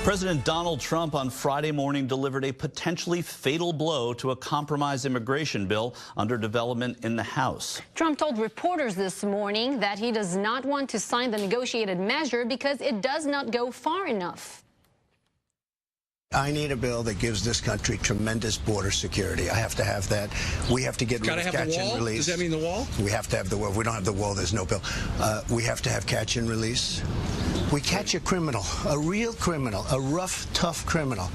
President Donald Trump on Friday morning delivered a potentially fatal blow to a compromise immigration bill under development in the House. Trump told reporters this morning that he does not want to sign the negotiated measure because it does not go far enough. I need a bill that gives this country tremendous border security. I have to have that. We have to get rid of catch and release. Does that mean the wall? We have to have the wall. If we don't have the wall, there's no bill. We have to have catch and release. We catch a criminal, a real criminal, a rough, tough criminal.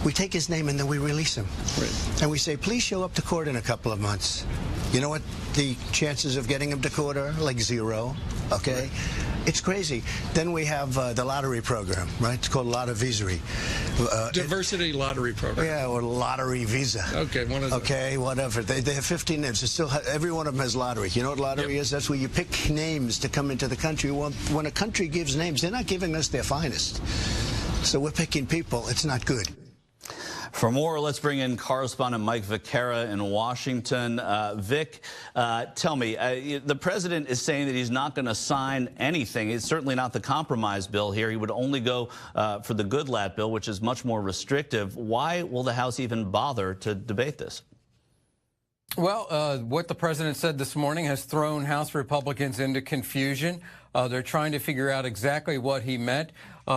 We take his name and then we release him. Right. And we say, please show up to court in a couple of months. You know what the chances of getting him to court are? Like 0, okay? Right. It's crazy. Then we have the lottery program, right? It's called Lottevisery. Diversity lottery program. Yeah, or lottery visa. Okay, one of those. Okay, whatever. They have 15 names. It's still every one of them has lottery. You know what lottery is? That's where you pick names to come into the country. Well, when a country gives names, they're not giving us their finest. So we're picking people. It's not good. For more, let's bring in correspondent Mike Vaquera in Washington. Vic, tell me, the president is saying that he's not going to sign anything. It's certainly not the compromise bill here. He would only go for the Goodlatte bill, which is much more restrictive. Why will the House even bother to debate this? Well, what the president said this morning has thrown House Republicans into confusion. They're trying to figure out exactly what he meant.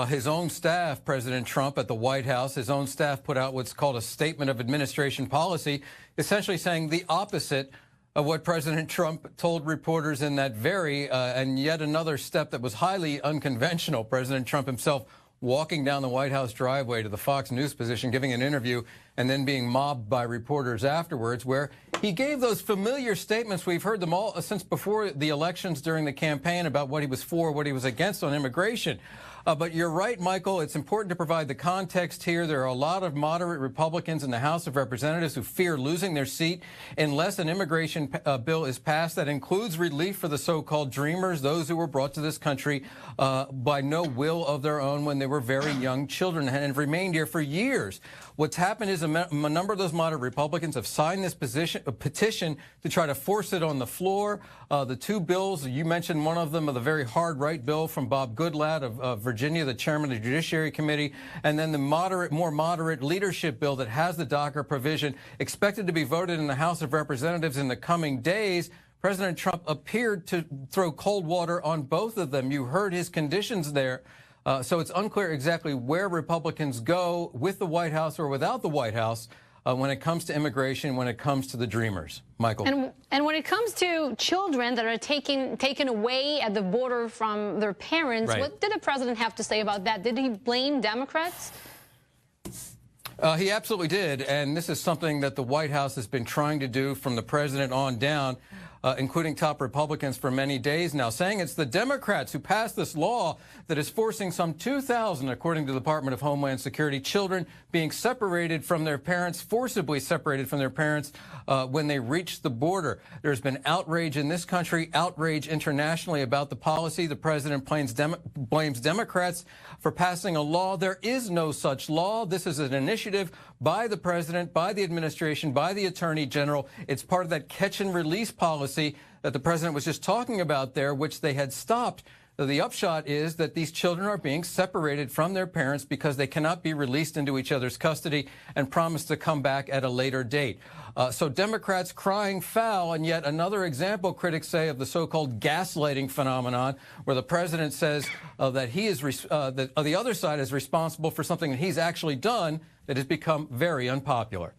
His own staff, President Trump at the White House, his own staff put out what's called a statement of administration policy, essentially saying the opposite of what President Trump told reporters in that very and yet another step that was highly unconventional. President Trump himself walking down the White House driveway to the Fox News position, giving an interview, and then being mobbed by reporters afterwards, where he gave those familiar statements. We've heard them all since before the elections during the campaign about what he was for, what he was against on immigration. But you're right, Michael. It's important to provide the context here. There are a lot of moderate Republicans in the House of Representatives who fear losing their seat unless an immigration bill is passed that includes relief for the so-called dreamers, those who were brought to this country by no will of their own when they were very young children and have remained here for years. What's happened is a number of those moderate Republicans have signed this petition to try to force it on the floor. The two bills, you mentioned one of them, the very hard right bill from Bob Goodlatte of Virginia, the chairman of the Judiciary Committee, and then the more moderate leadership bill that has the DACA provision expected to be voted in the House of Representatives in the coming days. President Trump appeared to throw cold water on both of them. You heard his conditions there. So it's unclear exactly where Republicans go with the White House or without the White House when it comes to immigration, when it comes to the dreamers. Michael. And when it comes to children that are taken away at the border from their parents, right. What did the president have to say about that? Did he blame Democrats? He absolutely did. And this is something that the White House has been trying to do from the president on down, including top Republicans for many days now, saying it's the Democrats who passed this law that is forcing some 2,000, according to the Department of Homeland Security, children being separated from their parents, forcibly separated from their parents when they reach the border. There's been outrage in this country, outrage internationally about the policy. The president blames Democrats for passing a law. There is no such law. This is an initiative by the president, by the administration, by the attorney general. It's part of that catch and release policy that the president was just talking about there, which they had stopped. The upshot is that these children are being separated from their parents because they cannot be released into each other's custody and promised to come back at a later date. So Democrats crying foul, and yet another example, critics say, of the so-called gaslighting phenomenon, where the president says that he is that the other side is responsible for something that he's actually done that has become very unpopular.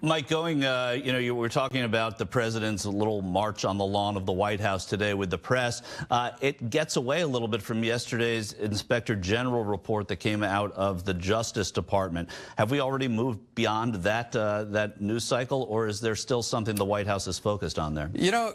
Mike, you were talking about the president's little march on the lawn of the White House today with the press. It gets away a little bit from yesterday's Inspector General report that came out of the Justice Department. Have we already moved beyond that news cycle, or is there still something the White House is focused on there? You know,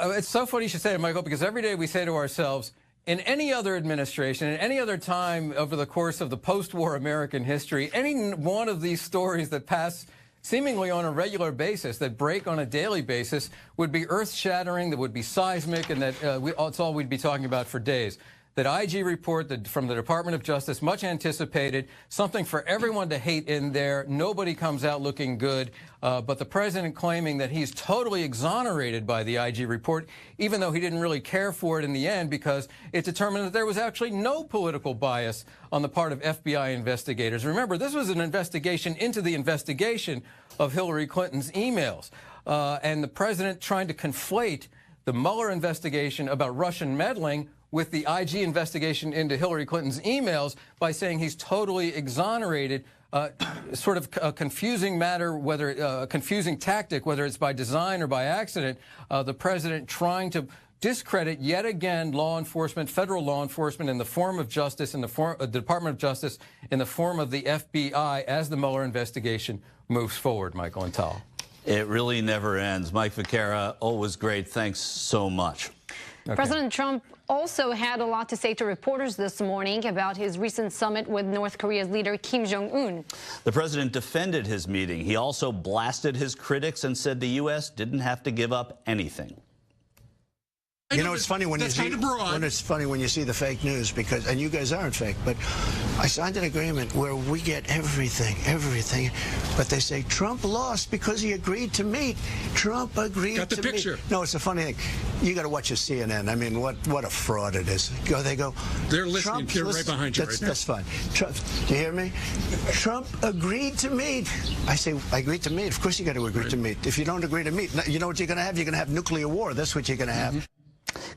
it's so funny you should say it, Michael, because every day we say to ourselves, in any other administration, in any other time over the course of the post-war American history, any one of these stories that pass seemingly on a regular basis, that break on a daily basis, would be earth-shattering, that would be seismic, and that it's all we'd be talking about for days. that IG report from the Department of Justice, much anticipated, something for everyone to hate in there. Nobody comes out looking good. But the president claiming that he's totally exonerated by the IG report, even though he didn't really care for it in the end, because it determined that there was actually no political bias on the part of FBI investigators. Remember, this was an investigation into the investigation of Hillary Clinton's emails. And the president trying to conflate the Mueller investigation about Russian meddling with the IG investigation into Hillary Clinton's emails by saying he's totally exonerated. Sort of a confusing matter, whether a confusing tactic, whether it's by design or by accident. The president trying to discredit yet again law enforcement, federal law enforcement, in the form of justice, in the form the Department of Justice, in the form of the FBI, as the Mueller investigation moves forward. Michael and Tal. It really never ends. Mike Vaquera, always great. Thanks so much. Okay. President Trump also had a lot to say to reporters this morning about his recent summit with North Korea's leader Kim Jong-un. The president defended his meeting. He also blasted his critics and said the U.S. didn't have to give up anything. You know, it's funny when you see the fake news, because, and you guys aren't fake, but I signed an agreement where we get everything, but they say Trump lost because he agreed to meet. Trump agreed to meet. Got the picture. No, it's a funny thing. You got to watch your CNN. I mean, what a fraud it is. They go. They're listening. You're right behind you right now. That's fine. Trump, do you hear me? Trump agreed to meet. I say, I agreed to meet. Of course you got to agree to meet. If you don't agree to meet, you know what you're going to have? You're going to have nuclear war. That's what you're going to have.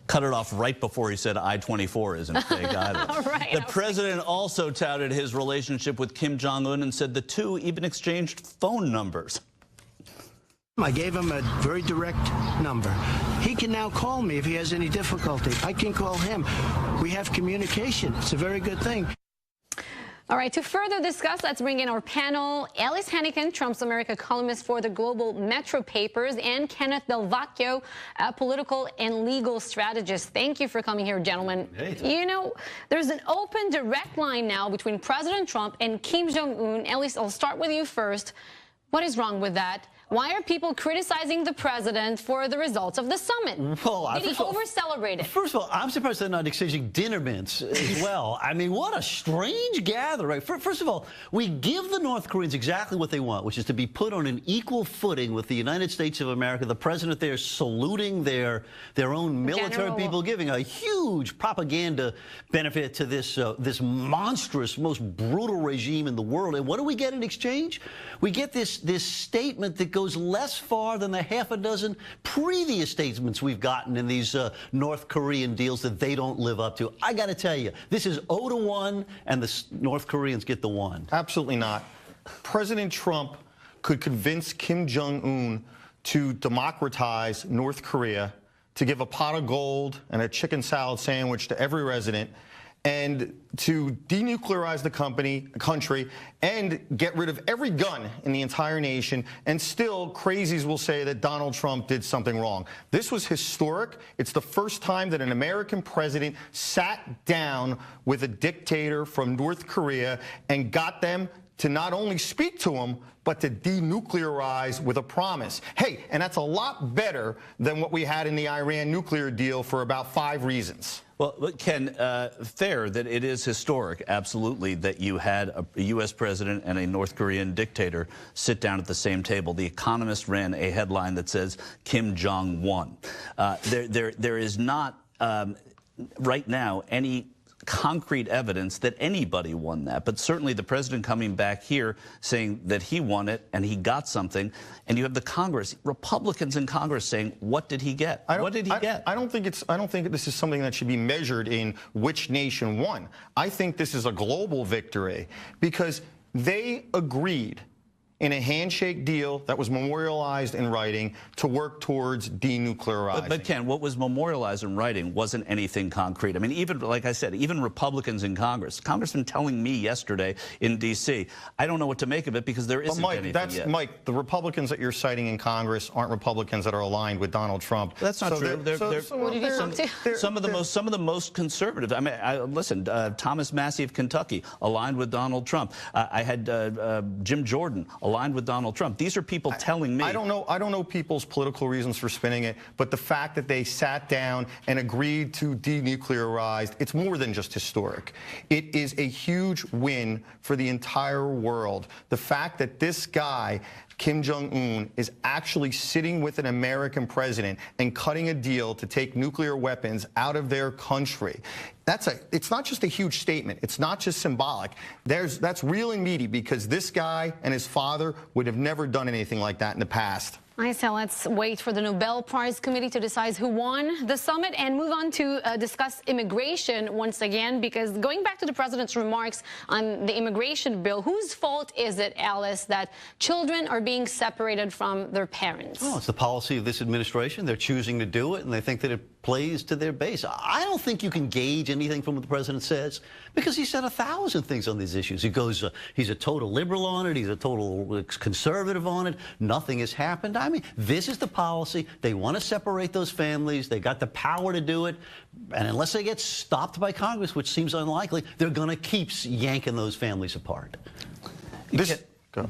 Cut it off right before he said I-24 isn't fake either. Right, the president also touted his relationship with Kim Jong-un and said the two even exchanged phone numbers. I gave him a very direct number. He can now call me if he has any difficulty. I can call him. We have communication. It's a very good thing. All right, to further discuss, let's bring in our panel, Alice Hennigan, Trump's America columnist for the Global Metro Papers, and Kenneth Del Vecchio, a political and legal strategist. Thank you for coming here, gentlemen. Hey. You know, there's an open, direct line now between President Trump and Kim Jong-un. Alice, I'll start with you first. What is wrong with that? Why are people criticizing the president for the results of the summit? Well, did he over-celebrate it? First of all, I'm surprised they're not exchanging dinner mints as well. I mean, what a strange gathering. First of all, we give the North Koreans exactly what they want, which is to be put on an equal footing with the United States of America. The president there saluting their own military people, giving a huge propaganda benefit to this this monstrous, most brutal regime in the world. And what do we get in exchange? We get this statement that goes less far than the half a dozen previous statements we've gotten in these North Korean deals that they don't live up to. I got to tell you, this is 0-1, and the North Koreans get the one. Absolutely not. President Trump could convince Kim Jong-un to democratize North Korea, to give a pot of gold and a chicken salad sandwich to every resident, and to denuclearize the country and get rid of every gun in the entire nation, and still crazies will say that Donald Trump did something wrong. This was historic. It's the first time that an American president sat down with a dictator from North Korea and got them to not only speak to him, but to denuclearize with a promise. Hey, and that's a lot better than what we had in the Iran nuclear deal for about 5 reasons. Well, Ken, fair that it is historic, absolutely, that you had a U.S. president and a North Korean dictator sit down at the same table. The Economist ran a headline that says Kim Jong won. There is not right now any concrete evidence that anybody won that, but certainly the president coming back here saying that he won it and he got something, and you have the Congress, Republicans in Congress saying, what did he get? What did he get? I don't think this is something that should be measured in which nation won. I think this is a global victory because they agreed in a handshake deal that was memorialized in writing to work towards denuclearizing. But Ken, what was memorialized in writing wasn't anything concrete. I mean, even, like I said, even Republicans in Congress, Congressman telling me yesterday in D.C., I don't know what to make of it because there isn't anything yet. Mike, the Republicans that you're citing in Congress aren't Republicans that are aligned with Donald Trump. That's not true. Some of the most conservative. I mean, listen, Thomas Massey of Kentucky aligned with Donald Trump. I had Jim Jordan aligned with Donald Trump. These are people telling me. I don't know people's political reasons for spinning it, but the fact that they sat down and agreed to denuclearize, it's more than just historic. It is a huge win for the entire world. The fact that this guy, Kim Jong-un, is actually sitting with an American president and cutting a deal to take nuclear weapons out of their country. It's not just a huge statement. It's not just symbolic. That's real and meaty, because this guy and his father would have never done anything like that in the past. All right, so let's wait for the Nobel Prize Committee to decide who won the summit and move on to discuss immigration once again, because going back to the president's remarks on the immigration bill, whose fault is it, Alice, that children are being separated from their parents? Oh, it's the policy of this administration. They're choosing to do it, and they think that it plays to their base. I don't think you can gauge anything from what the president says, because he said 1,000 things on these issues. He goes, he's a total liberal on it, he's a total conservative on it, nothing has happened. I mean, this is the policy. They want to separate those families. They got the power to do it. And unless they get stopped by Congress, which seems unlikely, they're going to keep yanking those families apart.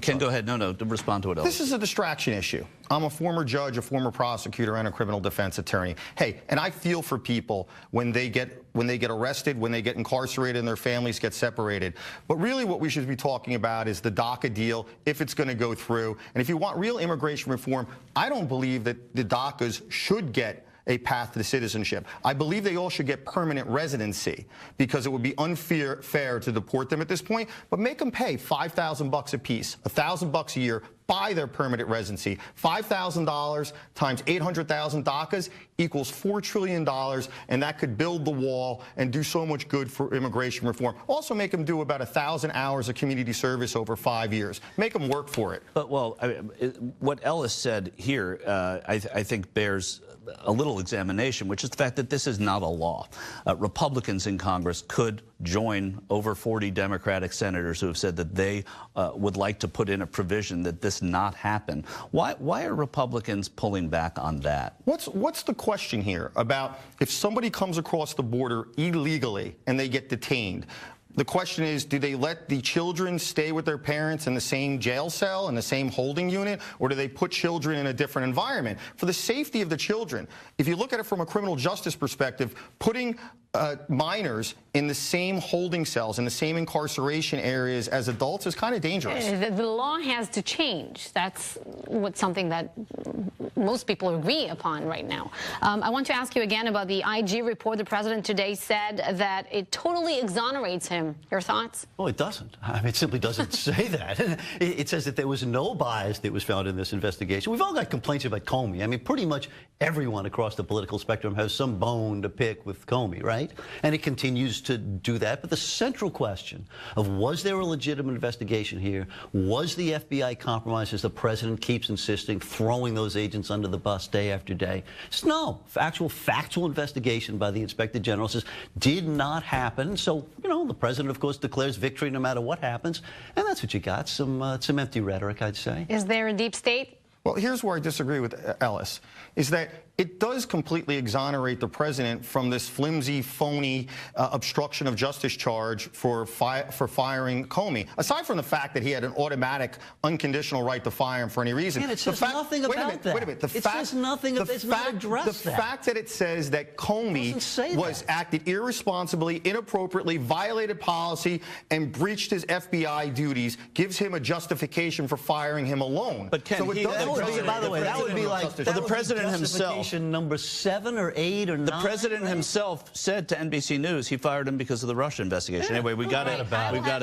Ken, go ahead. No, respond to it. This is a distraction issue. I'm a former judge, a former prosecutor, and a criminal defense attorney. Hey, and I feel for people when they get arrested, when they get incarcerated, and their families get separated. But really, what we should be talking about is the DACA deal, if it's going to go through. And if you want real immigration reform, I don't believe that the DACAs should get a path to citizenship. I believe they all should get permanent residency, because it would be unfair to deport them at this point. But make them pay $5,000 a piece, $1,000 a year, buy their permanent residency. $5,000 times 800,000 DACAs equals $4 trillion, and that could build the wall and do so much good for immigration reform. Also make them do about 1,000 hours of community service over 5 years. Make them work for it. But, well, what Ellis said here, I think bears a little examination, which is the fact that this is not a law. Republicans in Congress could join over 40 Democratic senators who have said that they would like to put in a provision that this not happen. Why are Republicans pulling back on that? What's the question here about if somebody comes across the border illegally and they get detained? The question is, do they let the children stay with their parents in the same jail cell, in the same holding unit, or do they put children in a different environment? For the safety of the children, if you look at it from a criminal justice perspective, putting minors in the same holding cells, in the same incarceration areas as adults is kind of dangerous. The law has to change. That's something that most people agree upon right now. I want to ask you again about the IG report. The president today said that it totally exonerates him. Your thoughts? Oh, it doesn't. I mean, it simply doesn't say that. It says that there was no bias that was found in this investigation. We've all got complaints about Comey. I mean, pretty much everyone across the political spectrum has some bone to pick with Comey, right? And it continues to do that. But the central question of was there a legitimate investigation here? Was the FBI compromised, as the president keeps insisting, throwing those agents under the bus day after day? It's no. Factual investigation by the Inspector General says did not happen. So, you know, the president, of course, declares victory no matter what happens. And that's what you got, some empty rhetoric, I'd say. Is there a deep state? Well, here's where I disagree with Ellis, is that it does completely exonerate the president from this flimsy, phony obstruction of justice charge for firing Comey. Aside from the fact that he had an automatic, unconditional right to fire him for any reason. And it says nothing about that. Wait a minute. It says nothing. It's not addressed that. The fact that it says that Comey acted irresponsibly, inappropriately, violated policy, and breached his FBI duties gives him a justification for firing him alone. But Ken, by the way, that would be like the president himself. Number 7 or 8 or 9. The president himself said to NBC News he fired him because of the Russia investigation. Anyway, we've got to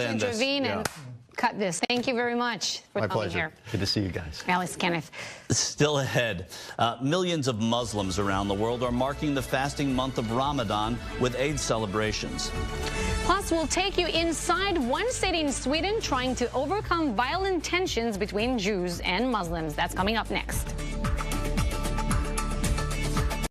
end this. Intervene and cut this. Thank you very much for coming here. Good to see you guys. Alice, Kenneth. Still ahead. Millions of Muslims around the world are marking the fasting month of Ramadan with Eid celebrations. Plus, we'll take you inside one city in Sweden trying to overcome violent tensions between Jews and Muslims. That's coming up next.